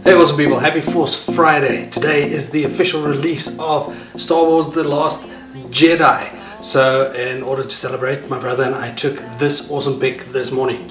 Hey awesome people, happy Force Friday. Today is the official release of Star Wars The Last Jedi. So in order to celebrate, my brother and I took this awesome pic this morning.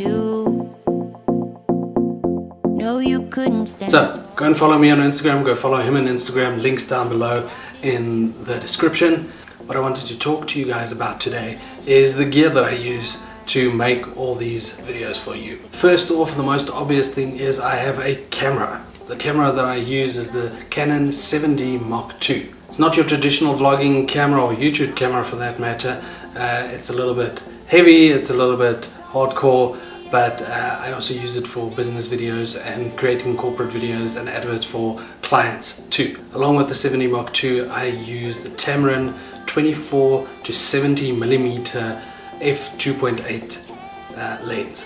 No, you couldn't stand. So go and follow me on Instagram, go follow him on Instagram, links down below in the description. What I wanted to talk to you guys about today is the gear that I use to make all these videos for you. First off, the most obvious thing is I have a camera. The camera that I use is the Canon 7D Mark II. It's not your traditional vlogging camera or YouTube camera for that matter. It's a little bit heavy, it's a little bit hardcore, but I also use it for business videos and creating corporate videos and adverts for clients too. Along with the 7D Mark II, I use the Tamron 24 to 70 millimeter f2.8 lens.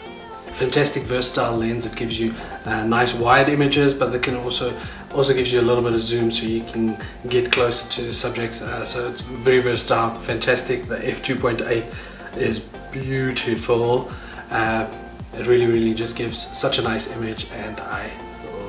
Fantastic versatile lens. It gives you nice wide images, but it can also gives you a little bit of zoom so you can get closer to subjects. So it's very versatile, fantastic. The f2.8 is beautiful. It really just gives such a nice image and I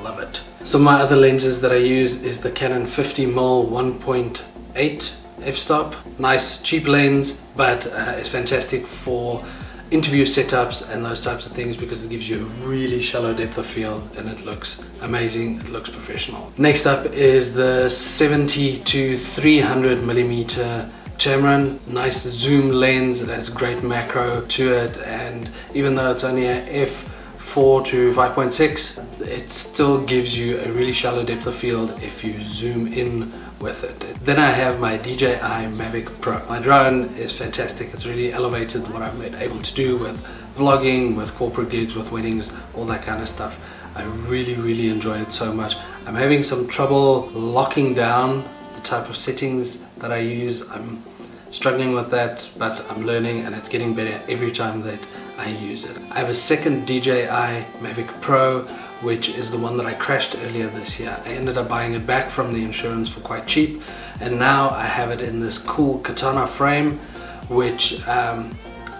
love it. Some of my other lenses that I use is the Canon 50mm 1.8 f-stop. Nice cheap lens, but it's fantastic for interview setups and those types of things because it gives you a really shallow depth of field and it looks amazing, it looks professional. Next up is the 70 to 300 millimeter Tamron. Nice zoom lens, it has great macro to it, and even though it's only a f4 to 5.6, it still gives you a really shallow depth of field if you zoom in with it. Then I have my DJI Mavic Pro. My drone is fantastic. It's really elevated what I'm able to do with vlogging, with corporate gigs, with weddings, all that kind of stuff. I really enjoy it so much. I'm having some trouble locking down the type of settings that I use. I'm struggling with that, but I'm learning and it's getting better every time that I use it. I have a second DJI Mavic Pro, which is the one that I crashed earlier this year. I ended up buying it back from the insurance for quite cheap, and now I have it in this cool katana frame, which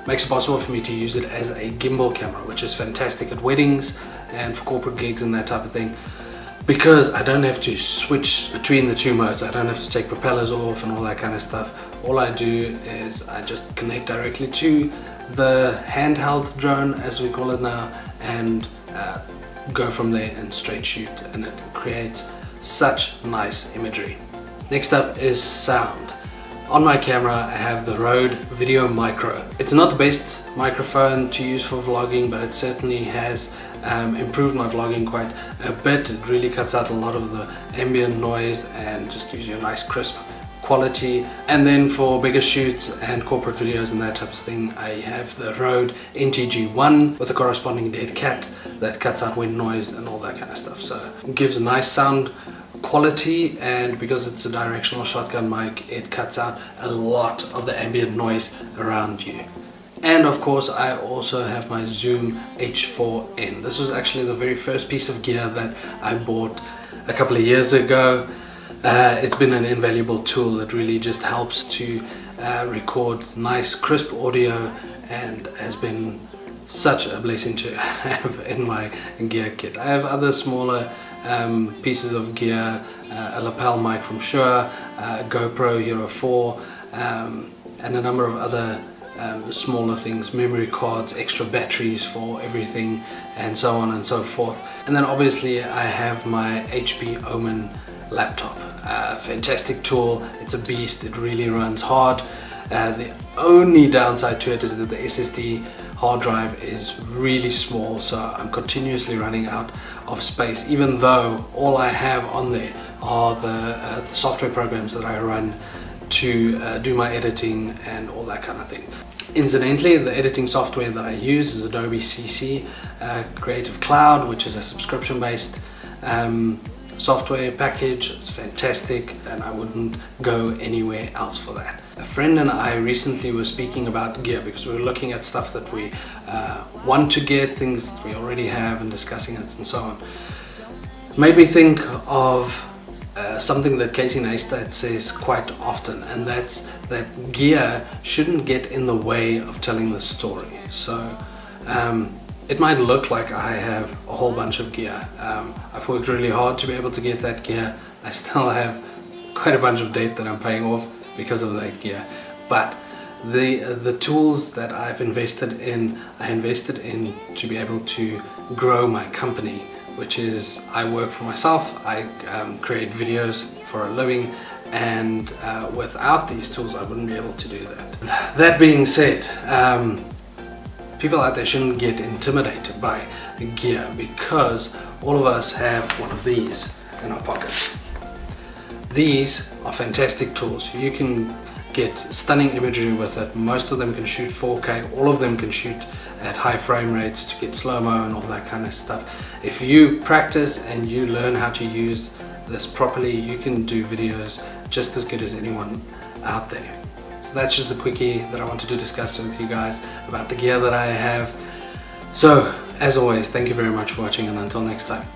makes it possible for me to use it as a gimbal camera, which is fantastic at weddings and for corporate gigs and that type of thing, because I don't have to switch between the two modes. I don't have to take propellers off and all that kind of stuff. All I do is I just connect directly to the handheld drone, as we call it now, and go from there and straight shoot, and it creates such nice imagery. Next up is sound. On my camera I have the Rode Video Micro. It's not the best microphone to use for vlogging, but it certainly has improved my vlogging quite a bit. It really cuts out a lot of the ambient noise and just gives you a nice crisp quality. And then for bigger shoots and corporate videos and that type of thing, I have the Rode NTG1 with a corresponding dead cat that cuts out wind noise and all that kind of stuff. So it gives a nice sound quality, and because it's a directional shotgun mic, it cuts out a lot of the ambient noise around you. And of course I also have my Zoom H4n. This was actually the very first piece of gear that I bought a couple of years ago. It's been an invaluable tool. It really just helps to record nice crisp audio and has been such a blessing to have in my gear kit. I have other smaller pieces of gear, a lapel mic from Shure, a GoPro Hero 4, and a number of other smaller things, memory cards, extra batteries for everything, and so on and so forth. And then obviously I have my HP Omen laptop. Fantastic tool, it's a beast, it really runs hard. The only downside to it is that the SSD hard drive is really small, so I'm continuously running out of space, even though all I have on there are the software programs that I run to do my editing and all that kind of thing. Incidentally, the editing software that I use is Adobe CC Creative Cloud, which is a subscription based software package. It's fantastic and I wouldn't go anywhere else for that. A friend and I recently were speaking about gear because we were looking at stuff that we want to get, things that we already have, and discussing it and so on. It made me think of something that Casey Neistat says quite often, and that's that gear shouldn't get in the way of telling the story. So it might look like I have a whole bunch of gear. I've worked really hard to be able to get that gear. I still have quite a bunch of debt that I'm paying off because of that gear. But the tools that I invested in to be able to grow my company, which is I work for myself, I create videos for a living, and without these tools I wouldn't be able to do that. That being said, people out there shouldn't get intimidated by gear, because all of us have one of these in our pockets. These are fantastic tools. You can get stunning imagery with it. Most of them can shoot 4K, all of them can shoot at high frame rates to get slow-mo and all that kind of stuff. If you practice and you learn how to use this properly, you can do videos just as good as anyone out there. So that's just a quickie that I wanted to discuss with you guys about the gear that I have. So as always, thank you very much for watching, and until next time.